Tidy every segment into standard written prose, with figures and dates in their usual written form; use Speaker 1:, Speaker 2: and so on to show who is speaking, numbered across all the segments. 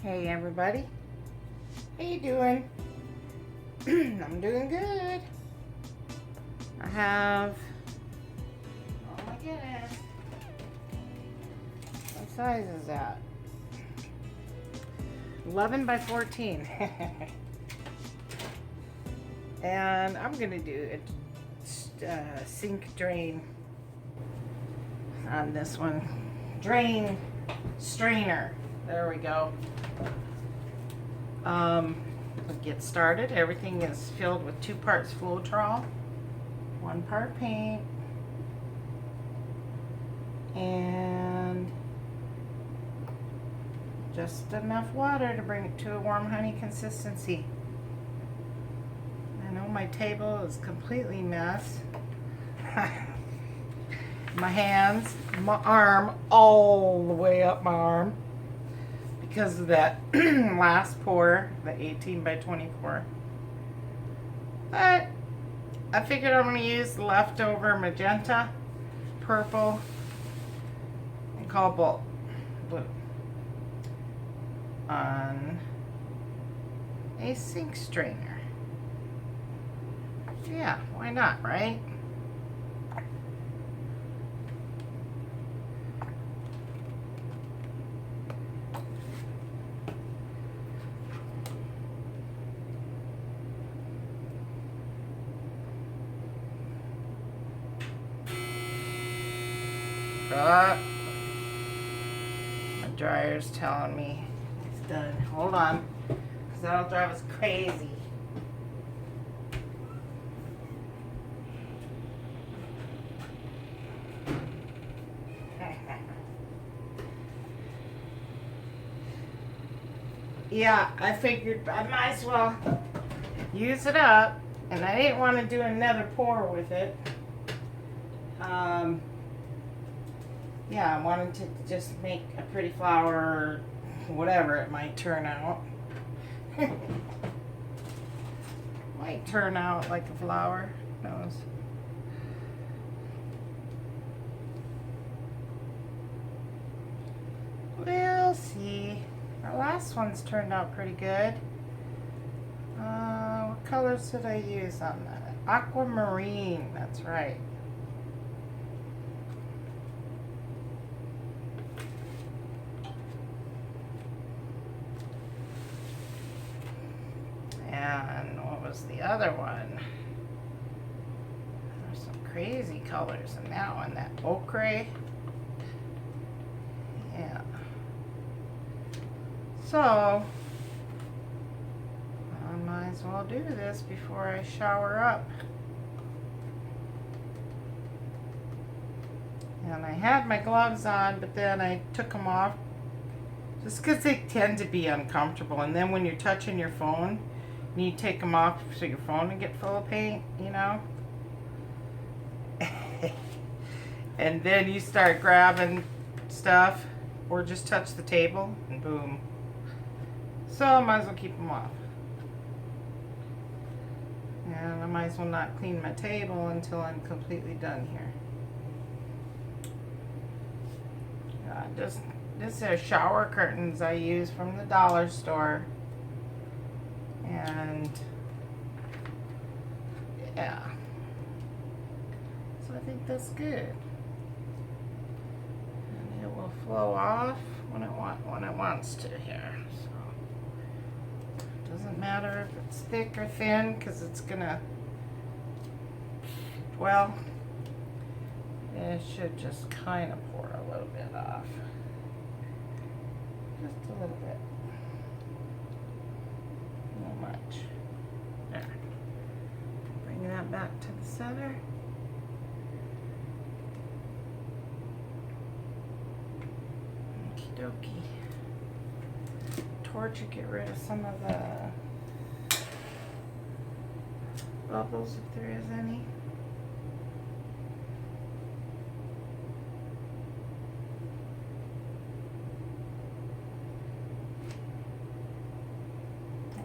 Speaker 1: Hey everybody, how you doing? I'm doing good. I have, oh my goodness, what size is that? 11 by 14. And I'm gonna do a sink drain on this one. Drain strainer, there we go. We'll get started. Everything is filled with 2 parts floetrol, 1 part paint, and just enough water to bring it to a warm honey consistency. I know my table is completely mess. My hands, my arm, all the way up my arm, because of that last pour, the 18 by 24. But I figured I'm going to use the leftover magenta, purple, and cobalt blue on a sink strainer. Yeah, why not, right? My dryer's telling me it's done. Hold on, because that'll drive us crazy. Yeah, I figured I might as well use it up, and I didn't want to do another pour with it. Yeah, I wanted to just make a pretty flower, whatever it might turn out. Might turn out like a flower, who knows. We'll see. Our last one's turned out pretty good. What colors did I use on that? Aquamarine, that's right. And what was the other one? There's some crazy colors in that one. That ochre. Yeah. So, I might as well do this before I shower up. And I had my gloves on, but then I took them off just because they tend to be uncomfortable. And then when you're touching your phone, you take them off so your phone will get full of paint, you know? And then you start grabbing stuff or just touch the table and boom. So I might as well keep them off. And I might as well not clean my table until I'm completely done here. This are shower curtains I use from the dollar store. And yeah, so I think that's good, and it will flow off when it wants to here. So it doesn't matter if it's thick or thin, because it's gonna, well, it should just kind of pour a little bit off, just a little bit. Much. There. Bring that back to the center. Okie dokie. Torch to get rid of some of the bubbles if there is any.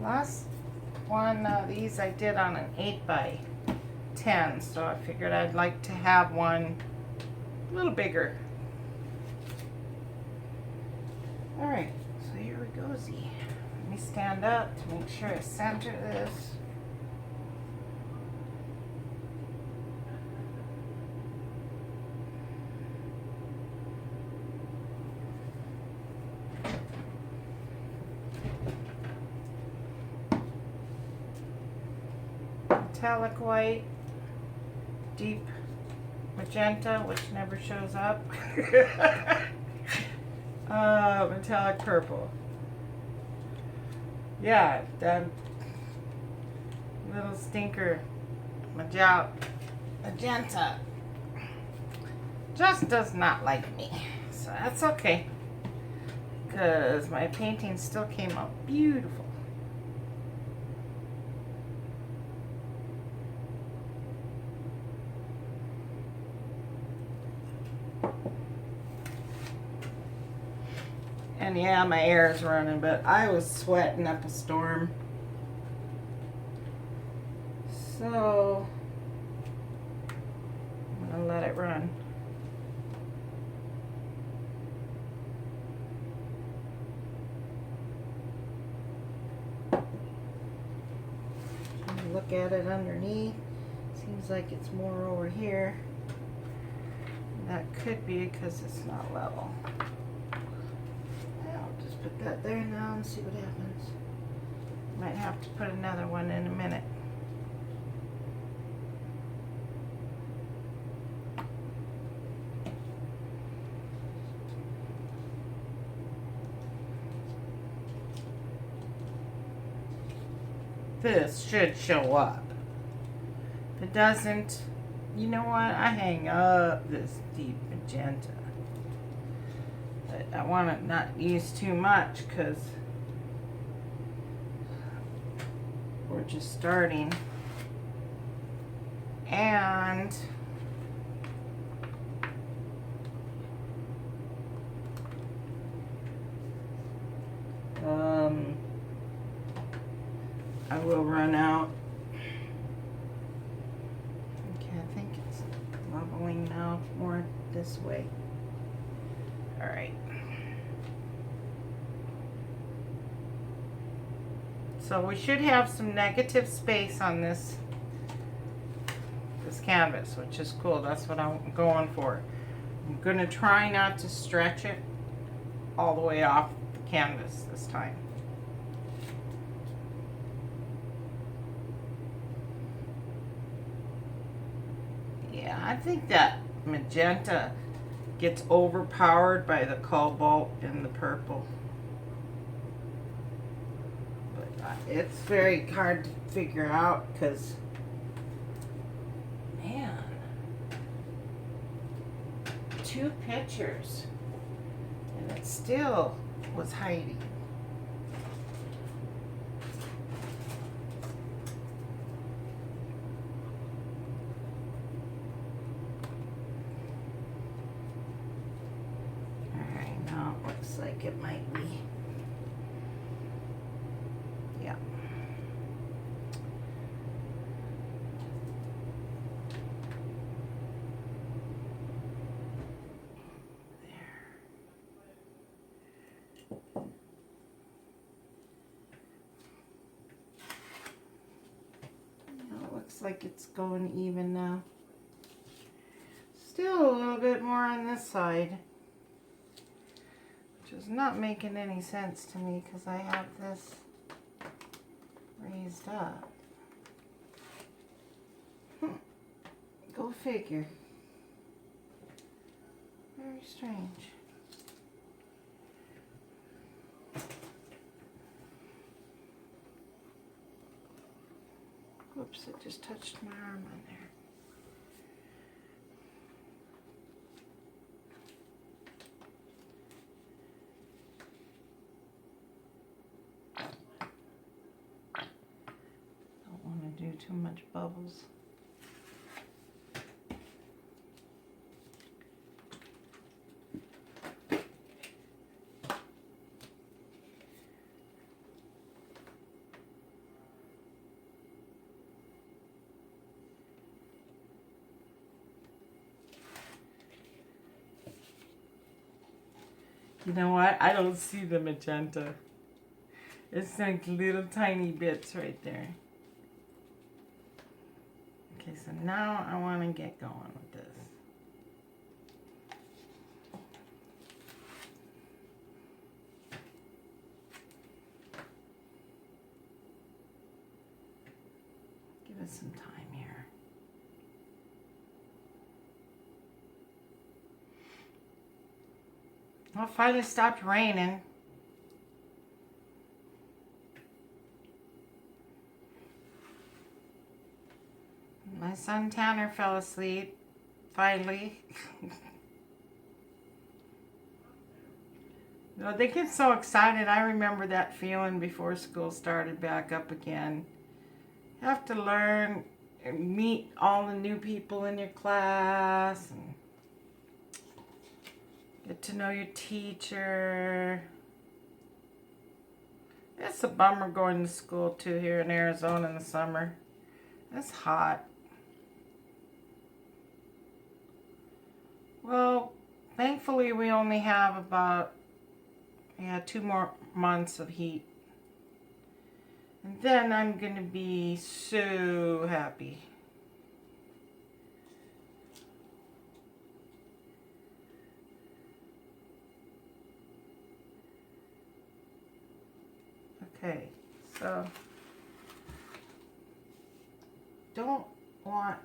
Speaker 1: Last one of these I did on an 8 by 10, so I figured I'd like to have one a little bigger. Alright, so here we goesy. Let me stand up to make sure I center this. Metallic white, deep magenta, which never shows up. Metallic purple. Yeah, that little stinker magenta just does not like me. So that's okay, because my painting still came out beautiful. And yeah, my air is running, but I was sweating up a storm. So I'm gonna let it run. Look at it underneath. Seems like it's more over here. That could be because it's not level. I'll just put that there now and see what happens. Might have to put another one in a minute. This should show up. If it doesn't, you know what? I hang up this deep magenta. But I want to not use too much because we're just starting. And I will run out. Okay, I think it's leveling now more this way. All right. So we should have some negative space on this canvas, which is cool. That's what I'm going for. I'm gonna try not to stretch it all the way off the canvas this time. Yeah, I think that magenta gets overpowered by the cobalt and the purple. But it's very hard to figure out because, man, 2 pictures and it still was hiding. Like it might be. Yeah. There. Now it looks like it's going even now. Still a little bit more on this side. Which is not making any sense to me because I have this raised up. Go figure. Very strange. Whoops, it just touched my arm on there. Do too much bubbles. You know what? I don't see the magenta. It's like little tiny bits right there. Okay, so now I want to get going with this. Give it some time here. Well, it finally stopped raining. My son Tanner fell asleep, finally. No, they get so excited. I remember that feeling before school started back up again. You have to learn and meet all the new people in your class and get to know your teacher. It's a bummer going to school too here in Arizona in the summer. It's hot. Well, thankfully we only have about 2 more months of heat. And then I'm going to be so happy. Okay, so don't want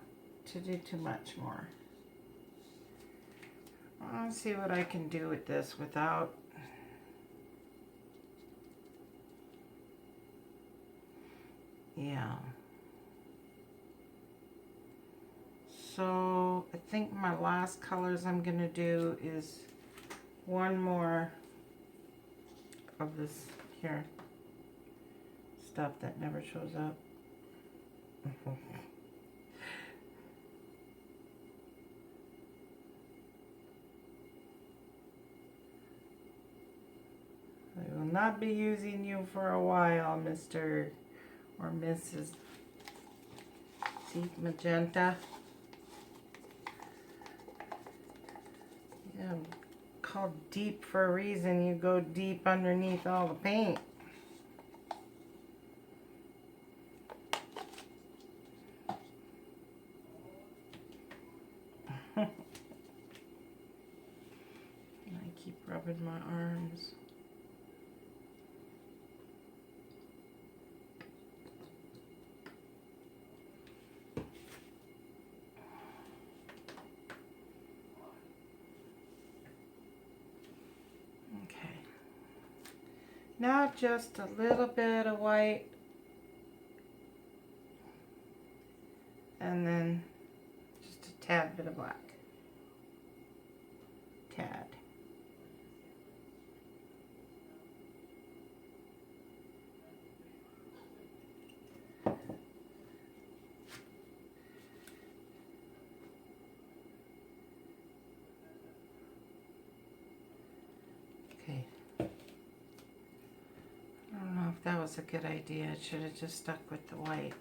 Speaker 1: to do too much more. I'll see what I can do with this without So I think my last colors I'm going to do is one more of this here stuff that never shows up. I will not be using you for a while, Mr. or Mrs. Deep Magenta. Yeah, I'm called deep for a reason. You go deep underneath all the paint. I keep rubbing my arms. Okay. Now just a little bit of white. And then just a tad bit of black. Tad. Okay. I don't know if that was a good idea. I should have just stuck with the white.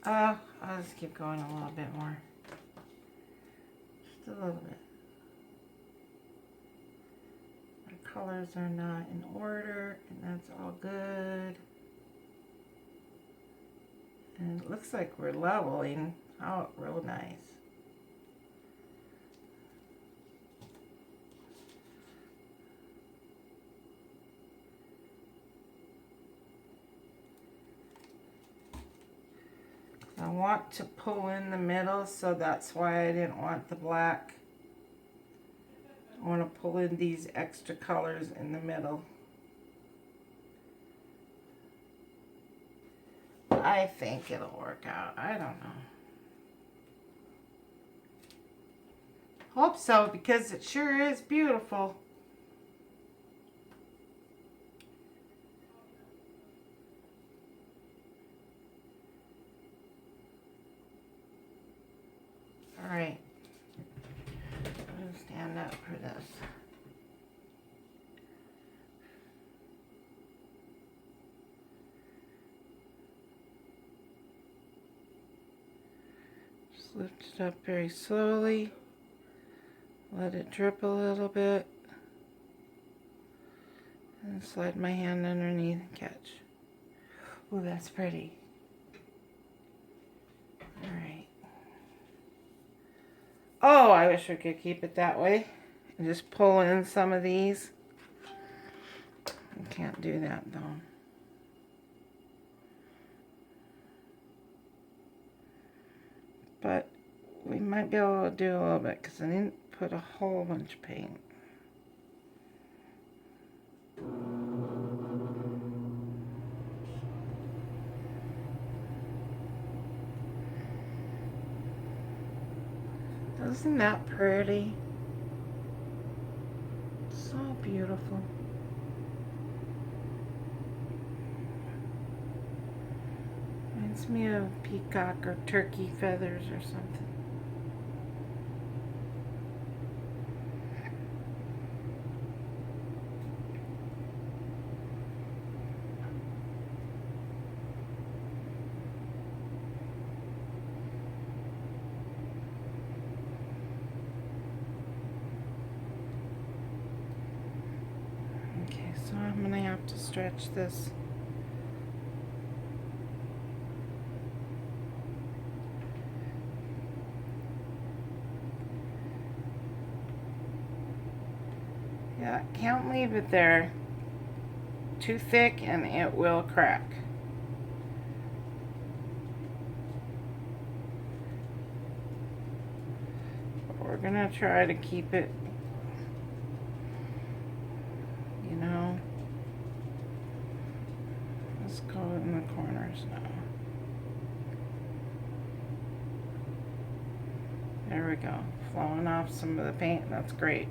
Speaker 1: I'll just keep going a little bit more. Just a little bit. My colors are not in order, and that's all good. And it looks like we're leveling out real nice. I want to pull in the middle, so that's why I didn't want the black. I want to pull in these extra colors in the middle. I think it'll work out. I don't know. Hope so, because it sure is beautiful. All right. I'm going to stand up for this. Just lift it up very slowly. Let it drip a little bit. And slide my hand underneath and catch. Ooh, that's pretty. Alright. Oh, I wish we could keep it that way. And just pull in some of these. I can't do that though. But we might be able to do a little bit because I didn't put a whole bunch of paint. Isn't that pretty? So beautiful. Reminds me of peacock or turkey feathers or something. Okay, so I'm going to have to stretch this. Yeah, can't leave it there too thick and it will crack. But we're gonna try to keep it, you know. Let's go in the corners now. There we go. Flowing off some of the paint, that's great.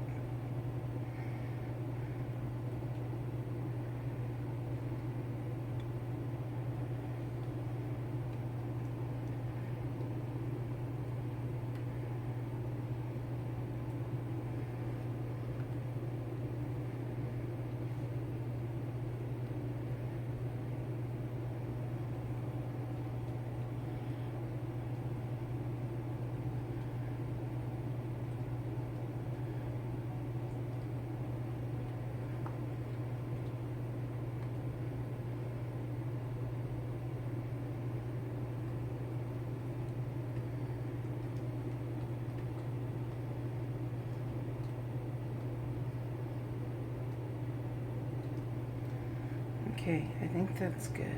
Speaker 1: Okay, I think that's good.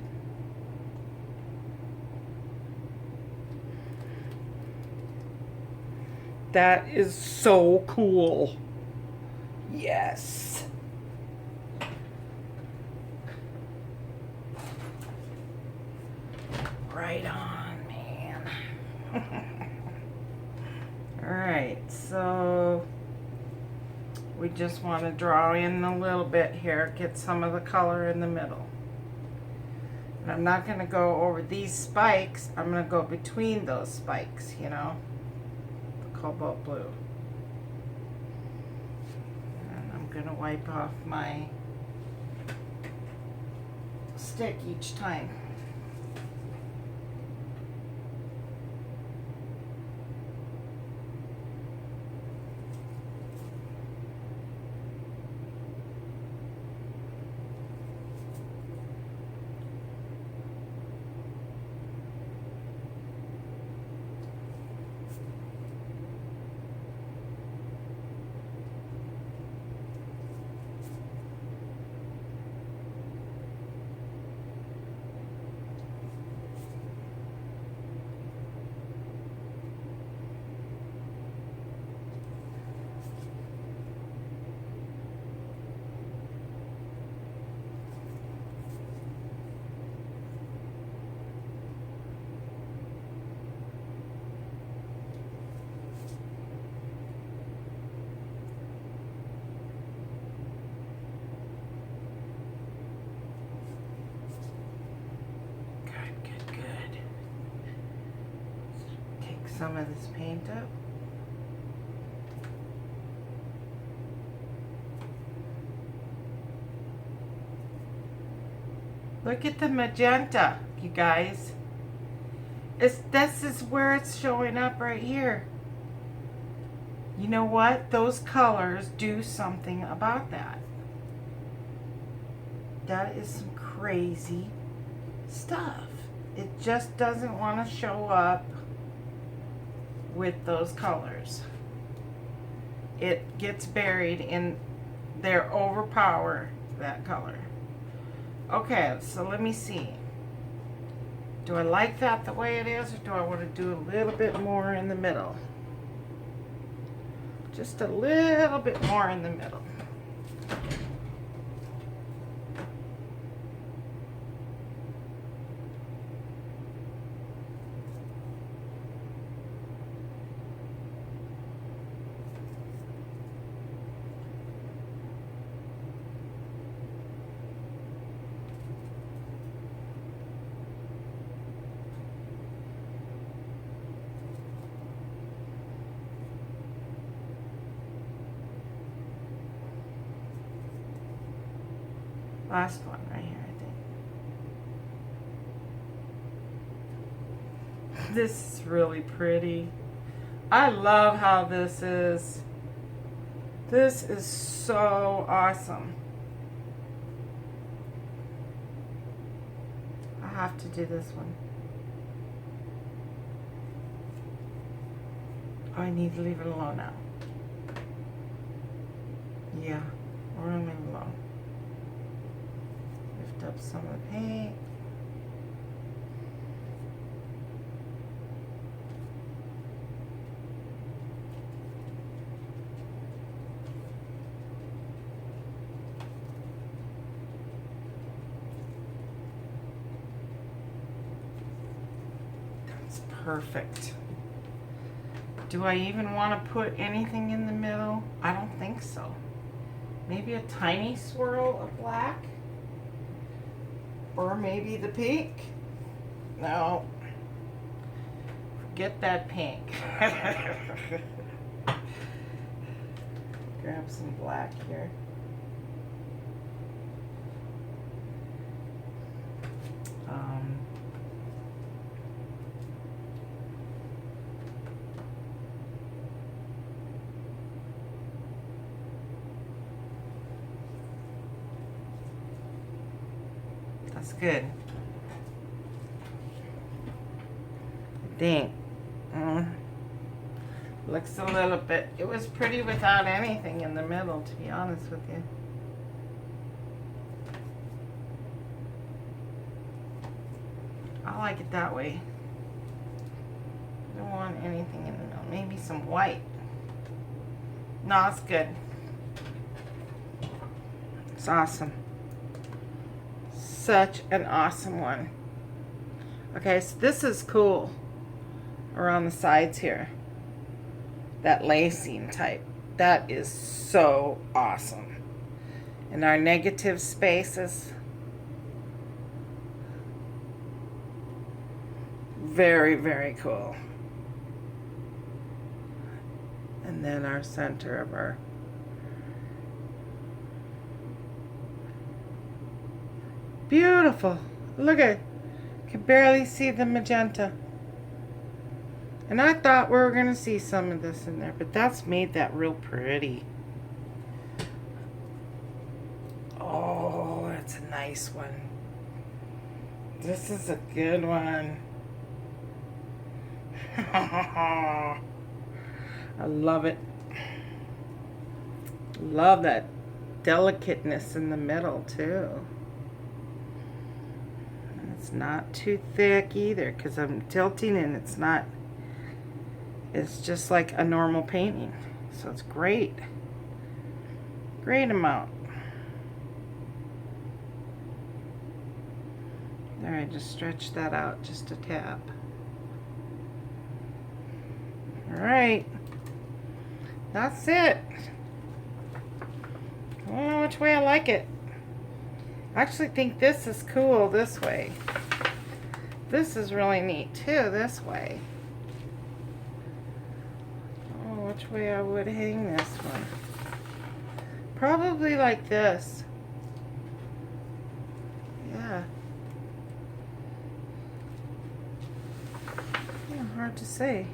Speaker 1: That is so cool. Yes. Right on, man. Alright, so we just want to draw in a little bit here, get some of the color in the middle. And I'm not going to go over these spikes, I'm going to go between those spikes, you know, the cobalt blue. And I'm going to wipe off my stick each time. Some of this paint up. Look at the magenta, you guys. This is where it's showing up right here. You know what? Those colors do something about that. That is some crazy stuff. It just doesn't want to show up with those colors. It gets buried in there, overpower that color. Okay, so let me see. Do I like that the way it is, or do I want to do a little bit more in the middle? Just a little bit more in the middle. Last one right here, I think. This is really pretty. I love how this is. This is so awesome. I have to do this one. Oh, I need to leave it alone now. Yeah, we're gonna leave it alone. Lift up some of the paint. That's perfect. Do I even want to put anything in the middle? I don't think so. Maybe a tiny swirl of black? Or maybe the pink? No. Forget that pink. Grab some black here. That's good. I think. Looks a little bit. It was pretty without anything in the middle, to be honest with you. I like it that way. I don't want anything in the middle. Maybe some white. No, it's good. It's awesome. Such an awesome one. Okay, so this is cool around the sides here. That lacing type. That is so awesome. And our negative spaces. Very, very cool. And then our center of our beautiful. Look at it. Can barely see the magenta. And I thought we were going to see some of this in there, but that's made that real pretty. Oh, that's a nice one. This is a good one. I love it. Love that delicateness in the middle too. And it's not too thick either, because I'm tilting and it's not. It's just like a normal painting. So it's great. Great amount. There, I just stretched that out just a tap. Alright. That's it. I don't know which way I like it. I actually think this is cool this way. This is really neat too, this way. Which way I would hang this one. Probably like this. Yeah. have to say.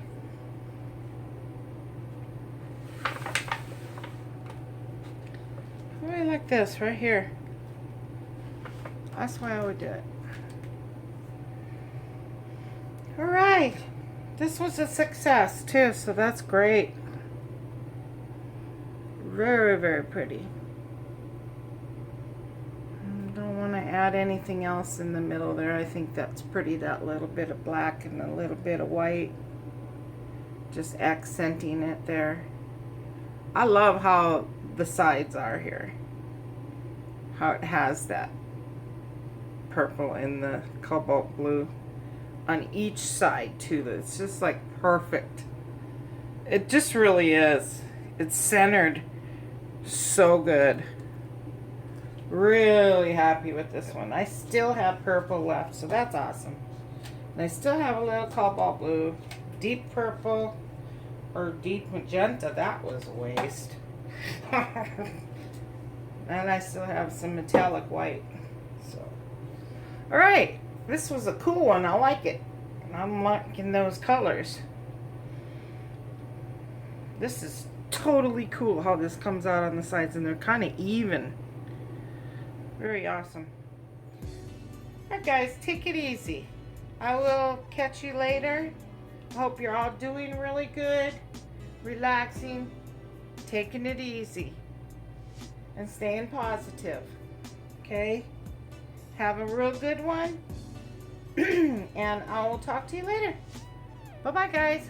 Speaker 1: Maybe like this right here. That's why I would do it. All right. This was a success too, so that's great. Very, very pretty. Don't want to add anything else in the middle there. I think that's pretty, that little bit of black and a little bit of white. Just accenting it there. I love how the sides are here. How it has that purple and the cobalt blue on each side too. It's just like perfect. It just really is. It's centered so good. Really happy with this one. I still have purple left, so that's awesome. And I still have a little cobalt blue, deep purple, or deep magenta. That was a waste. And I still have some metallic white. So, all right, this was a cool one. I like it. I'm liking those colors. This is totally cool how this comes out on the sides, and they're kind of even. Very awesome. Alright guys, take it easy. I will catch you later. I hope you're all doing really good, relaxing, taking it easy, and staying positive. Okay? Have a real good one. And I will talk to you later. Bye-bye guys.